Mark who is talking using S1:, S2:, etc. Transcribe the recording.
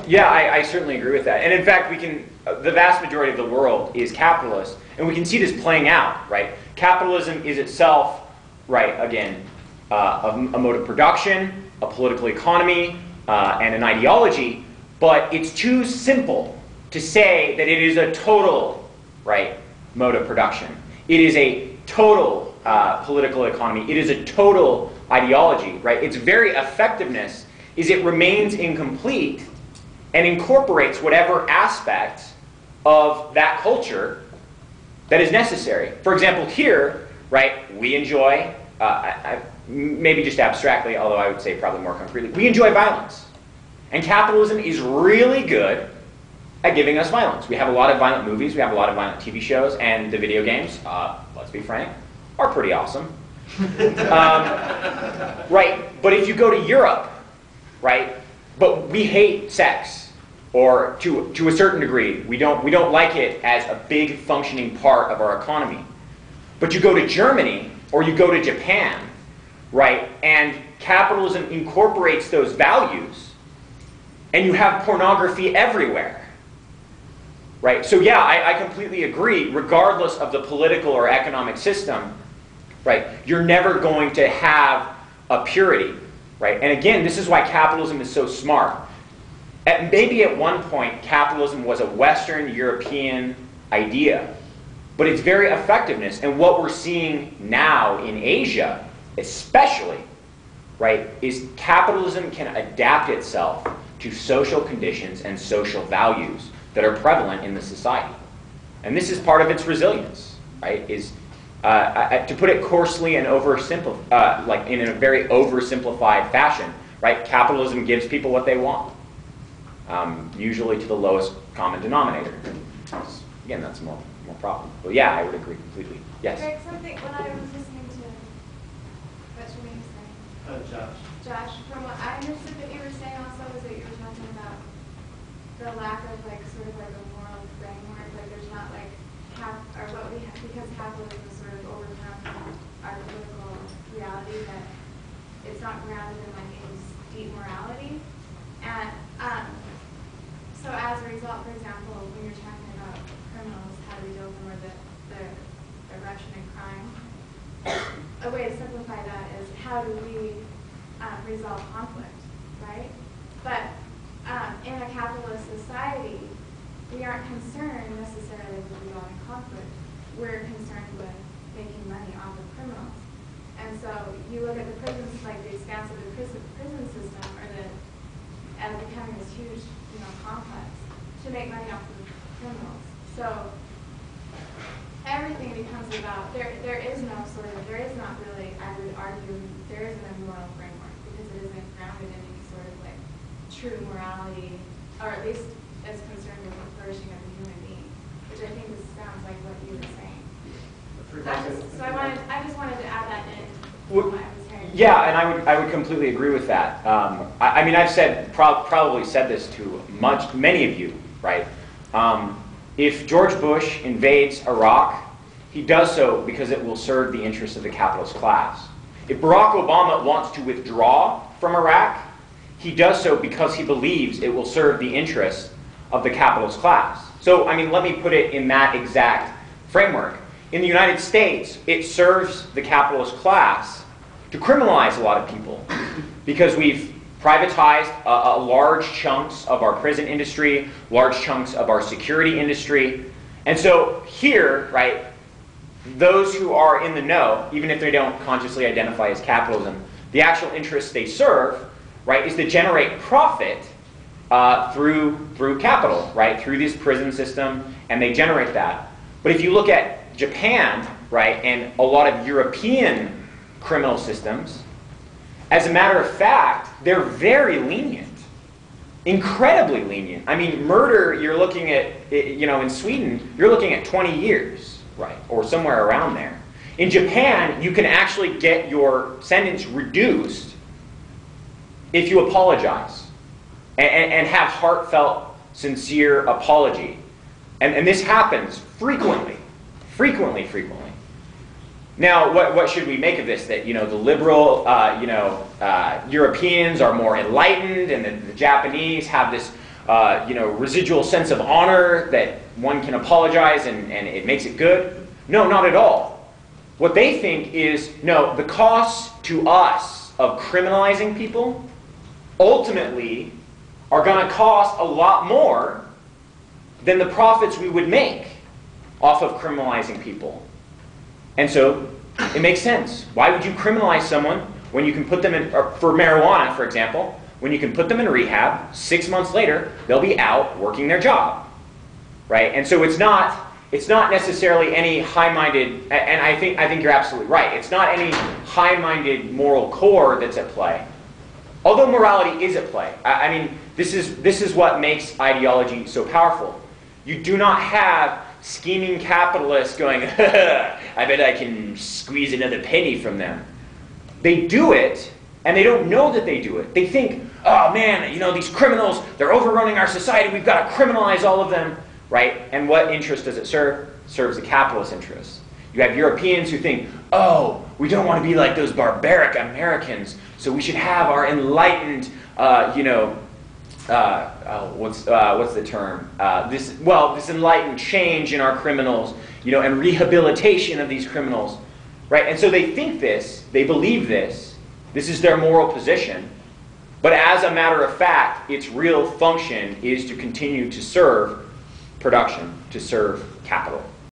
S1: Yeah, I certainly agree with that. And in fact, the vast majority of the world is capitalist, and we can see this playing out, right? Capitalism is itself, right, again, a mode of production, a political economy, and an ideology, but it's too simple to say that it is a total, right, mode of production. It is a total political economy. It is a total ideology, right? Its very effectiveness is it remains incomplete and incorporates whatever aspect of that culture that is necessary. For example, here, right, we enjoy, maybe just abstractly, although I would say probably more concretely, we enjoy violence. And capitalism is really good at giving us violence. We have a lot of violent movies, we have a lot of violent TV shows, and the video games, let's be frank, are pretty awesome. Right, but if you go to Europe, right, but we hate sex, or to a certain degree, we don't like it as a big functioning part of our economy. But you go to Germany, or you go to Japan, right, and capitalism incorporates those values, and you have pornography everywhere. Right? So yeah, I completely agree, regardless of the political or economic system, right, you're never going to have a purity. Right? And again, this is why capitalism is so smart. Maybe at one point, capitalism was a Western European idea, but its very effectiveness, and what we're seeing now in Asia, especially, right, is capitalism can adapt itself to social conditions and social values that are prevalent in the society. And this is part of its resilience, right, is, to put it coarsely and like in a very oversimplified fashion, right, capitalism gives people what they want, usually to the lowest common denominator. Again, that's more problem. But yeah, I would agree completely. Yes?
S2: Greg, something, when I was listening to, what's your name saying?
S3: Josh.
S2: Josh, from what I understood that you were saying also was that you were talking about the lack of like sort of like a moral framework, like there's not like or what we have, because capitalism is sort of overcome our political reality, that it's not grounded in like any deep morality. And so as a result, for example, when you're talking about criminals, how do we deal with them, or the eruption in crime, a way to simplify that is how do we resolve conflict, right? But in a capitalist society, we aren't concerned necessarily with resolving conflict. We're concerned with making money off of criminals. And so you look at the prisons, like the expanse of the prison system, or as becoming this huge, complex to make money off of criminals. So everything becomes about, there is not really, I would argue, there isn't a moral framework, because it isn't grounded in any sort of like true morality, or at least as concerned with the flourishing of the human being, which I think sounds like what you were saying. I just wanted to add that in. What I was hearing.
S1: Yeah, and I would completely agree with that. I mean, I've probably said this to many of you, right? If George Bush invades Iraq, he does so because it will serve the interests of the capitalist class. If Barack Obama wants to withdraw from Iraq, he does so because he believes it will serve the interests of the capitalist class. So, I mean, let me put it in that exact framework. In the United States, it serves the capitalist class to criminalize a lot of people because we've privatized large chunks of our prison industry, large chunks of our security industry. And so here, right, those who are in the know, even if they don't consciously identify as capitalism, the actual interests they serve, right, is to generate profit through capital, right, through this prison system, and they generate that. But if you look at Japan, right, and a lot of European criminal systems, as a matter of fact, they're very lenient, incredibly lenient. I mean, murder, you're looking at, in Sweden, you're looking at 20 years, right, or somewhere around there. In Japan, you can actually get your sentence reduced if you apologize and have heartfelt, sincere apology. And this happens frequently. Now, what should we make of this? That, the liberal, Europeans are more enlightened, and the Japanese have this residual sense of honor that one can apologize and it makes it good. No, not at all. What they think is, no, the costs to us of criminalizing people ultimately are going to cost a lot more than the profits we would make off of criminalizing people. And so it makes sense. Why would you criminalize someone when you can put them in, or for marijuana, for example, when you can put them in rehab, 6 months later, they'll be out working their job, right? And so it's not necessarily any high-minded, and I think you're absolutely right. It's not any high-minded moral core that's at play. Although morality is at play. I mean, this is what makes ideology so powerful. You do not have scheming capitalists going, I bet I can squeeze another penny from them. They do it, and they don't know that they do it. They think, oh man, these criminals, they're overrunning our society, we've got to criminalize all of them, right? And what interest does it serve? It serves the capitalist interest. You have Europeans who think, oh, we don't want to be like those barbaric Americans, so we should have our enlightened, what's the term? This enlightened change in our criminals, and rehabilitation of these criminals, right? And so they think this, they believe this is their moral position, but as a matter of fact, its real function is to continue to serve production, to serve capital.